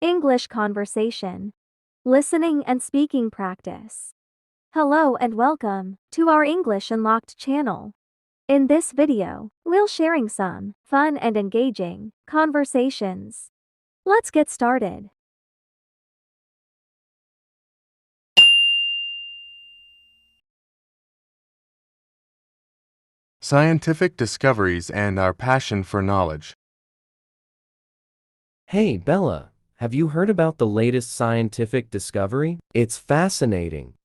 English conversation, listening and speaking practice. Hello and welcome to our English Unlocked channel. In this video, we'll sharing some fun and engaging conversations. Let's get started. Scientific discoveries and our passion for knowledge. Hey, Bella, have you heard about the latest scientific discovery? It's fascinating.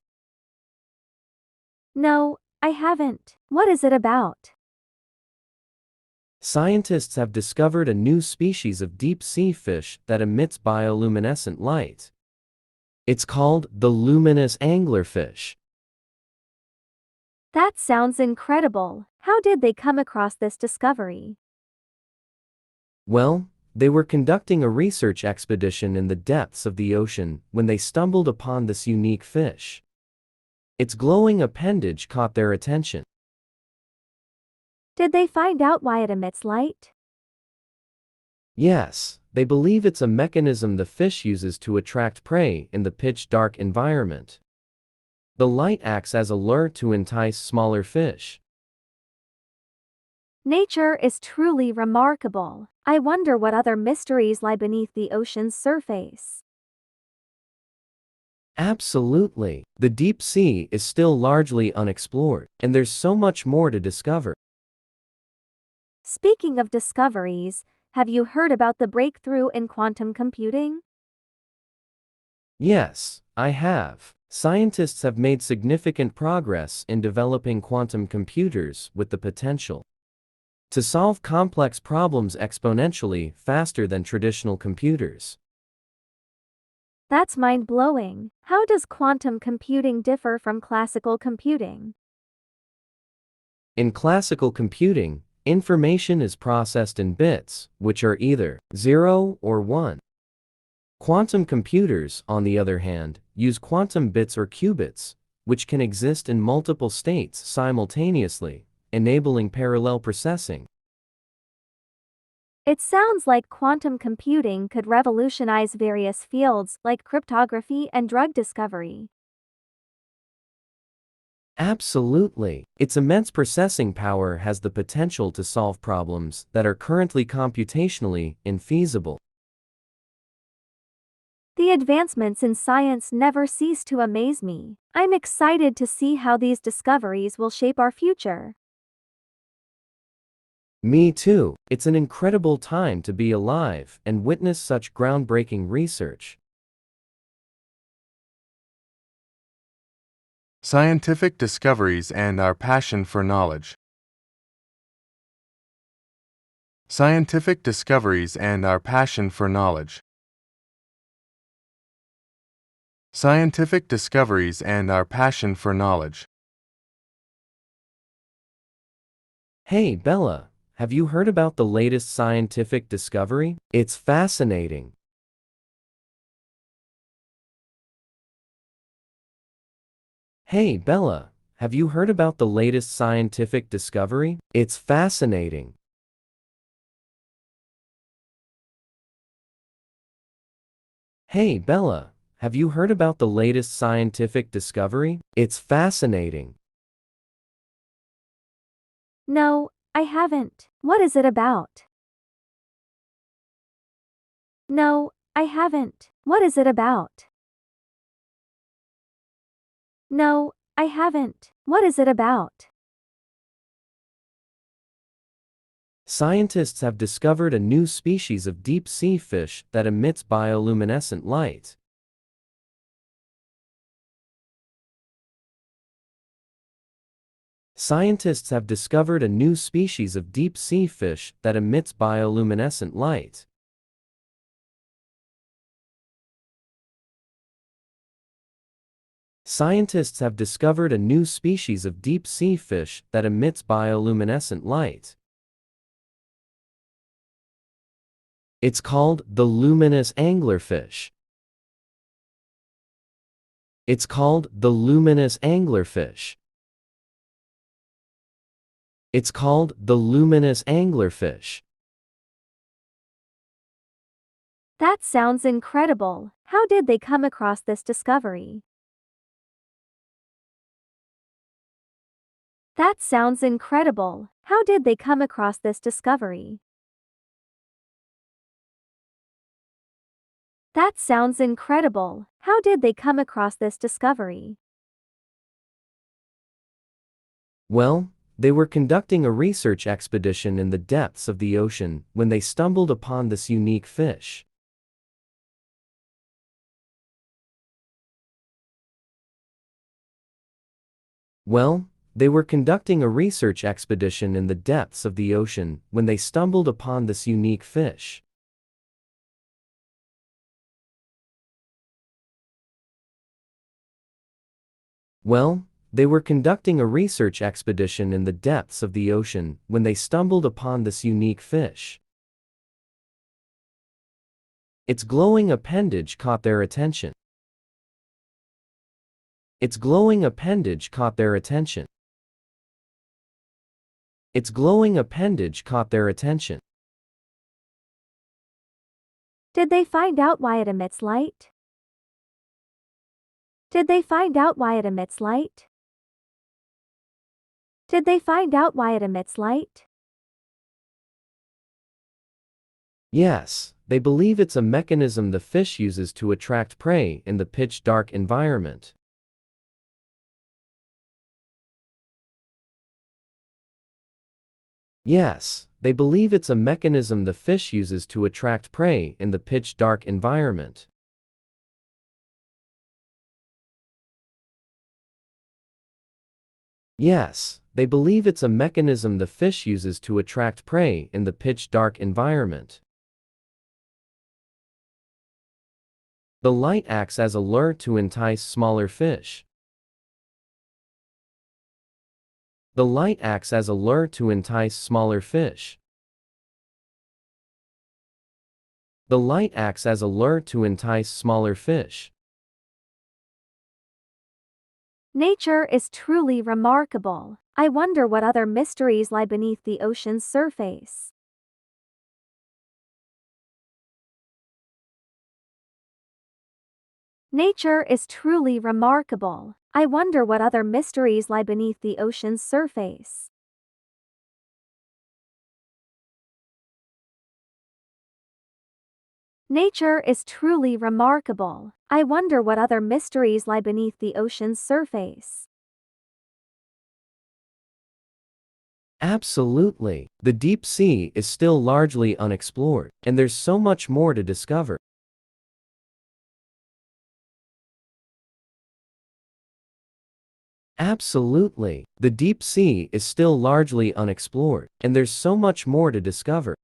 No, I haven't. What is it about? Scientists have discovered a new species of deep-sea fish that emits bioluminescent light. It's called the luminous anglerfish. That sounds incredible. How did they come across this discovery? Well, they were conducting a research expedition in the depths of the ocean when they stumbled upon this unique fish. Its glowing appendage caught their attention. Did they find out why it emits light? Yes, they believe it's a mechanism the fish uses to attract prey in the pitch-dark environment. The light acts as a lure to entice smaller fish. Nature is truly remarkable. I wonder what other mysteries lie beneath the ocean's surface. Absolutely. The deep sea is still largely unexplored, and there's so much more to discover. Speaking of discoveries, have you heard about the breakthrough in quantum computing? Yes, I have. Scientists have made significant progress in developing quantum computers with the potential to solve complex problems exponentially faster than traditional computers. That's mind-blowing. How does quantum computing differ from classical computing? In classical computing, information is processed in bits, which are either 0 or 1. Quantum computers, on the other hand, use quantum bits or qubits, which can exist in multiple states simultaneously, enabling parallel processing. It sounds like quantum computing could revolutionize various fields like cryptography and drug discovery. Absolutely. Its immense processing power has the potential to solve problems that are currently computationally infeasible. The advancements in science never cease to amaze me. I'm excited to see how these discoveries will shape our future. Me too. It's an incredible time to be alive and witness such groundbreaking research. Scientific discoveries and our passion for knowledge. Scientific discoveries and our passion for knowledge. Scientific discoveries and our passion for knowledge. Hey, Bella, have you heard about the latest scientific discovery? It's fascinating. Hey, Bella, have you heard about the latest scientific discovery? It's fascinating. Hey, Bella, have you heard about the latest scientific discovery? It's fascinating. No, I haven't. What is it about? No, I haven't. What is it about? No, I haven't. What is it about? Scientists have discovered a new species of deep-sea fish that emits bioluminescent light. Scientists have discovered a new species of deep-sea fish that emits bioluminescent light. Scientists have discovered a new species of deep-sea fish that emits bioluminescent light. It's called the luminous anglerfish. It's called the luminous anglerfish. It's called the luminous anglerfish. That sounds incredible. How did they come across this discovery? That sounds incredible. How did they come across this discovery? That sounds incredible. How did they come across this discovery? Well, they were conducting a research expedition in the depths of the ocean when they stumbled upon this unique fish. Well, they were conducting a research expedition in the depths of the ocean when they stumbled upon this unique fish. Well, they were conducting a research expedition in the depths of the ocean when they stumbled upon this unique fish. Its glowing appendage caught their attention. Its glowing appendage caught their attention. Its glowing appendage caught their attention. Did they find out why it emits light? Did they find out why it emits light? Did they find out why it emits light? Yes, they believe it's a mechanism the fish uses to attract prey in the pitch-dark environment. Yes, they believe it's a mechanism the fish uses to attract prey in the pitch-dark environment. Yes, they believe it's a mechanism the fish uses to attract prey in the pitch-dark environment. The light acts as a lure to entice smaller fish. The light acts as a lure to entice smaller fish. The light acts as a lure to entice smaller fish. Nature is truly remarkable. I wonder what other mysteries lie beneath the ocean's surface. Nature is truly remarkable. I wonder what other mysteries lie beneath the ocean's surface. Nature is truly remarkable. I wonder what other mysteries lie beneath the ocean's surface. Absolutely. The deep sea is still largely unexplored, and there's so much more to discover. Absolutely. The deep sea is still largely unexplored, and there's so much more to discover.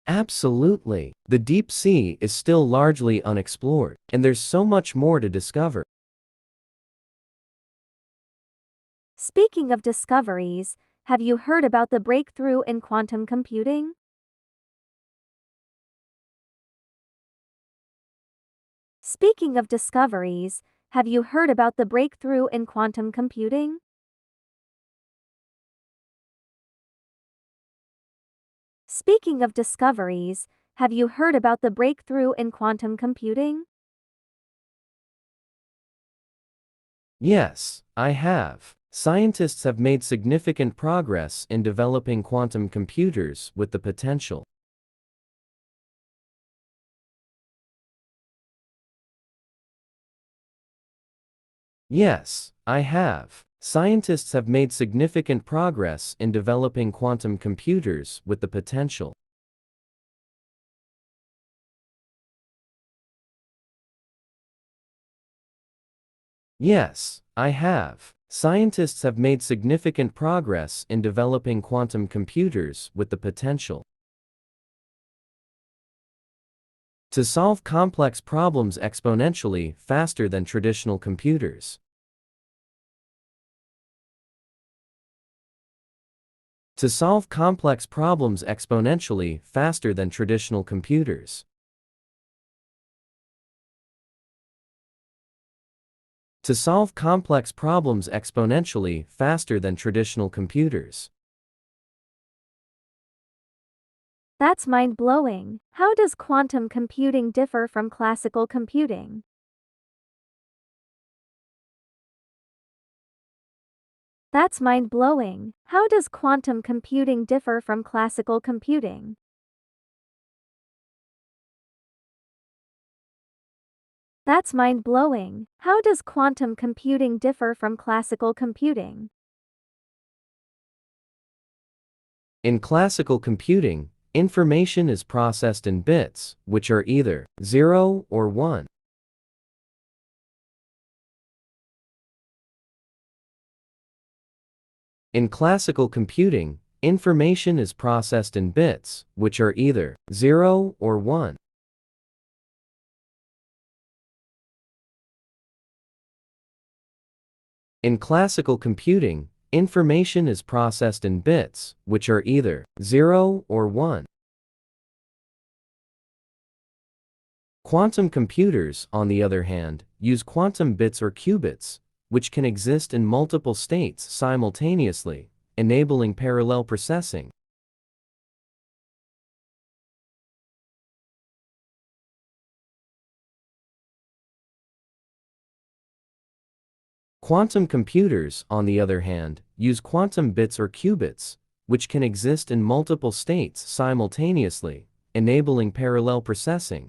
Absolutely. The deep sea is still largely unexplored, and there's so much more to discover. Speaking of discoveries, have you heard about the breakthrough in quantum computing? Speaking of discoveries, have you heard about the breakthrough in quantum computing? Speaking of discoveries, have you heard about the breakthrough in quantum computing? Yes, I have. Scientists have made significant progress in developing quantum computers with the potential. Yes, I have. Scientists have made significant progress in developing quantum computers with the potential. Yes, I have. Scientists have made significant progress in developing quantum computers with the potential to solve complex problems exponentially faster than traditional computers. To solve complex problems exponentially faster than traditional computers. To solve complex problems exponentially faster than traditional computers. That's mind-blowing. How does quantum computing differ from classical computing? That's mind-blowing. How does quantum computing differ from classical computing? That's mind-blowing. How does quantum computing differ from classical computing? In classical computing, information is processed in bits, which are either 0 or 1. In classical computing, information is processed in bits, which are either 0 or 1. In classical computing, information is processed in bits, which are either 0 or 1. Quantum computers, on the other hand, use quantum bits or qubits, which can exist in multiple states simultaneously, enabling parallel processing. Quantum computers, on the other hand, use quantum bits or qubits, which can exist in multiple states simultaneously, enabling parallel processing.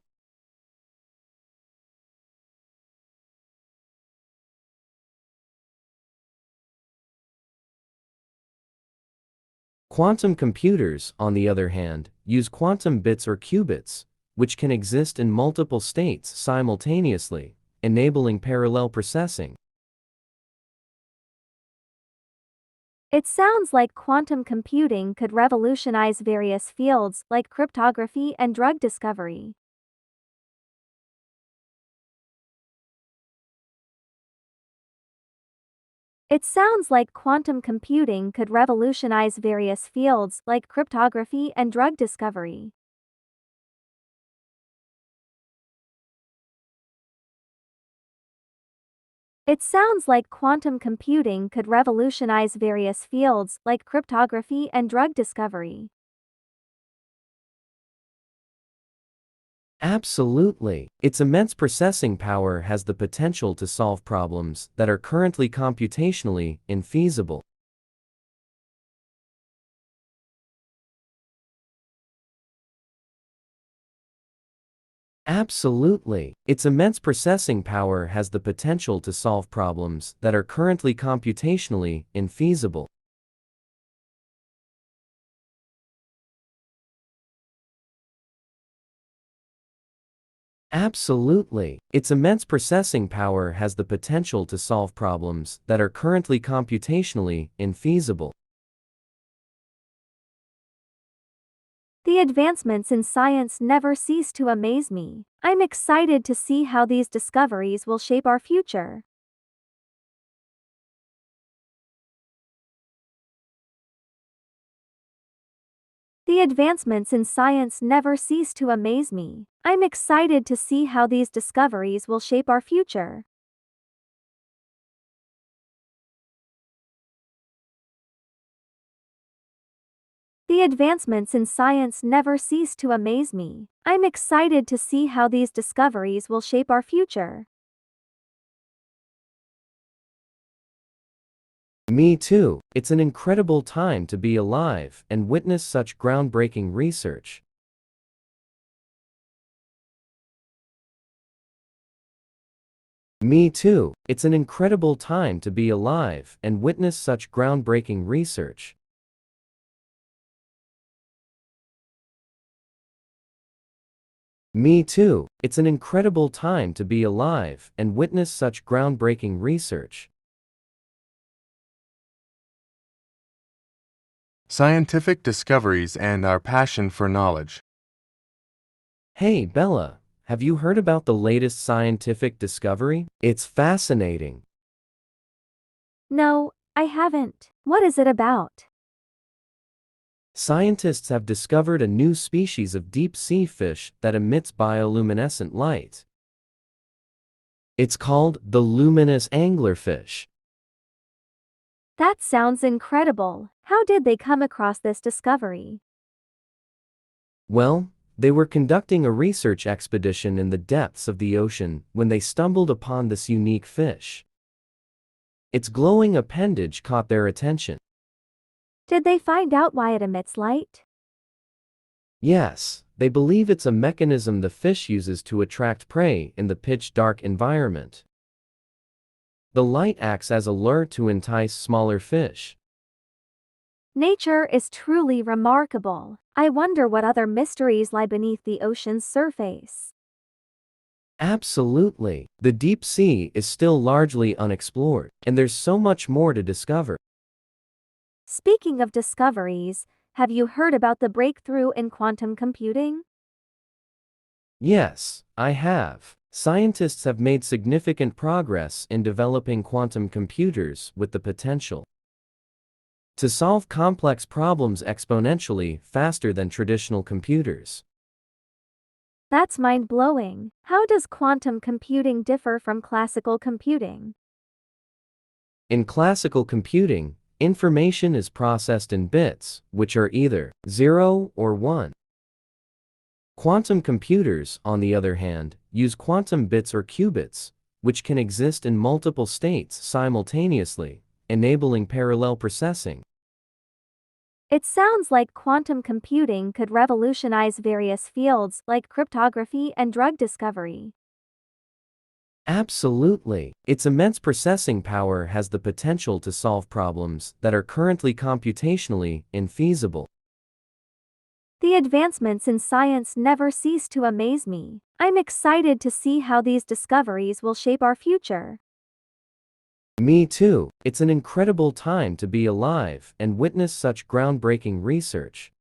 Quantum computers, on the other hand, use quantum bits or qubits, which can exist in multiple states simultaneously, enabling parallel processing. It sounds like quantum computing could revolutionize various fields like cryptography and drug discovery. It sounds like quantum computing could revolutionize various fields like cryptography and drug discovery. It sounds like quantum computing could revolutionize various fields like cryptography and drug discovery. Absolutely. Its immense processing power has the potential to solve problems that are currently computationally infeasible. Absolutely. Its immense processing power has the potential to solve problems that are currently computationally infeasible. Absolutely. Its immense processing power has the potential to solve problems that are currently computationally infeasible. The advancements in science never cease to amaze me. I'm excited to see how these discoveries will shape our future. The advancements in science never cease to amaze me. I'm excited to see how these discoveries will shape our future. The advancements in science never cease to amaze me. I'm excited to see how these discoveries will shape our future. Me too. It's an incredible time to be alive and witness such groundbreaking research. Me too. It's an incredible time to be alive and witness such groundbreaking research. Me too. It's an incredible time to be alive and witness such groundbreaking research. Scientific discoveries and our passion for knowledge. Hey Bella, have you heard about the latest scientific discovery? It's fascinating. No, I haven't. What is it about? Scientists have discovered a new species of deep-sea fish that emits bioluminescent light. It's called the luminous anglerfish. That sounds incredible. How did they come across this discovery? Well, they were conducting a research expedition in the depths of the ocean when they stumbled upon this unique fish. Its glowing appendage caught their attention. Did they find out why it emits light? Yes, they believe it's a mechanism the fish uses to attract prey in the pitch-dark environment. The light acts as a lure to entice smaller fish. Nature is truly remarkable. I wonder what other mysteries lie beneath the ocean's surface. Absolutely. The deep sea is still largely unexplored, and there's so much more to discover. Speaking of discoveries, have you heard about the breakthrough in quantum computing? Yes, I have. Scientists have made significant progress in developing quantum computers with the potential to solve complex problems exponentially faster than traditional computers. That's mind-blowing. How does quantum computing differ from classical computing? In classical computing, information is processed in bits, which are either 0 or 1. Quantum computers, on the other hand, use quantum bits or qubits, which can exist in multiple states simultaneously, enabling parallel processing. It sounds like quantum computing could revolutionize various fields like cryptography and drug discovery. Absolutely. Its immense processing power has the potential to solve problems that are currently computationally infeasible. The advancements in science never cease to amaze me. I'm excited to see how these discoveries will shape our future. Me too. It's an incredible time to be alive and witness such groundbreaking research.